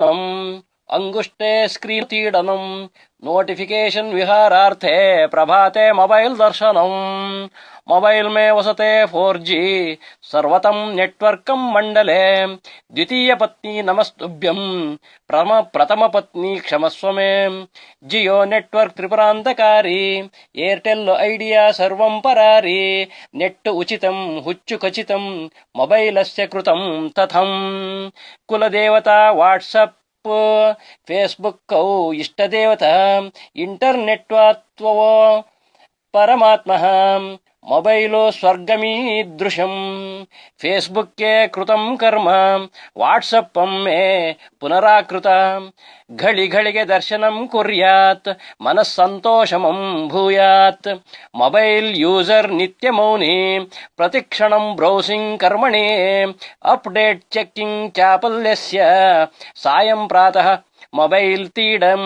अंगुष्टे स्क्रीनतीडनम् notification विहारार्थे प्रभाते mobile दर्शनम् mobile में वसते 4G सर्वतम नेटवर्कं मंडले द्वितीय पत्नी नमस्तुभ्यं प्रथम पत्नी क्षमस्व मे जियो नेटवर्क त्रिपुरांतकारी एयरटेल ऐडिया सर्वं परारी नेट उचितं हुच्चु खचितं मोबाइलस्य कृतं तथं कुलदेवता व्हाट्सएप फेस्बुक इष्टदेवता इंटरनेट परमात्मः ಮೊಬೈಲು ಸ್ವರ್ಗಮೀದೃಶಂ ಫೇಸ್ಬುಕ್ಕೆ ಕೃತಂ ಕರ್ಮ ವಾಟ್ಸಪ್ಪಮ್ಮೆ ಪುನರಾಕೃತ ಘಳಿ ಘಳಿಗೆ ದರ್ಶನಂ ಕುರ್ಯಾತ್ ಮನಸ್ಸಂತೋಷಮಂ ಭೂಯಾತ್ ಮೊಬೈಲ್ ಯೂಸರ್ ನಿತ್ಯ ಮೌನಿ ಪ್ರತಿಕ್ಷಣಂ ಬ್ರೌಸಿಂಗ್ ಕರ್ಮಣಿ ಅಪ್ಡೇಟ್ ಚೆಕ್ಕಿಂಗ್ ಚಾಪಲ್ಯಸ್ಯ ಸಾಯಂ ಪ್ರಾತಃ ಮೊಬೈಲ್ ತೀಡಂ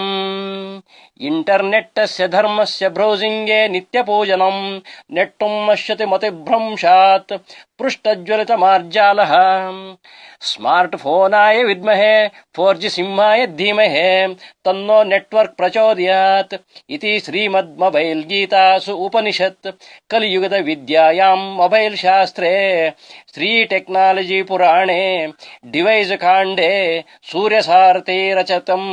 ಇಂಟರ್ನೆಟ್ಟಸ್ಯ ಧರ್ಮಸ್ಯ ಬ್ರೌಸಿಂಗ್ಗೆ ನಿತ್ಯ ಪೂಜನಂ ನೆಟ್ಟುಂ ನಶ್ಯತಿ ಮತಿಭ್ರಂಶಾತ್ ಪೃಷ್ಠಜ್ವಲಿತ ಮಾರ್ಜಾಲಃ ಸ್ಮಾರ್ಟ್ ಫೋನಾಯ ವಿದ್ಮಹೆ 4G ಸಿಂಹಾಯ ಧೀಮಹೆ ತನ್ನೋ ನೆಟ್ವರ್ಕ್ ಪ್ರಚೋದಯಾತ್ ಇತಿ ಶ್ರೀಮದ್ ಮೊಬೈಲ್ ಗೀತಾಸು ಉಪನಿಷತ್ ಕಲಿಯುಗದ ವಿದ್ಯಾಯಾಂ ಮೊಬೈಲ್ ಶಾಸ್ತ್ರೇ ಶ್ರೀ ಟೆಕ್ನಾಲಜಿ ಪುರಾಣೆ ಡಿವೈಸ್ ಕಾಂಡೆ ಸೂರ್ಯಸಾರಥಿ ರಚತಂ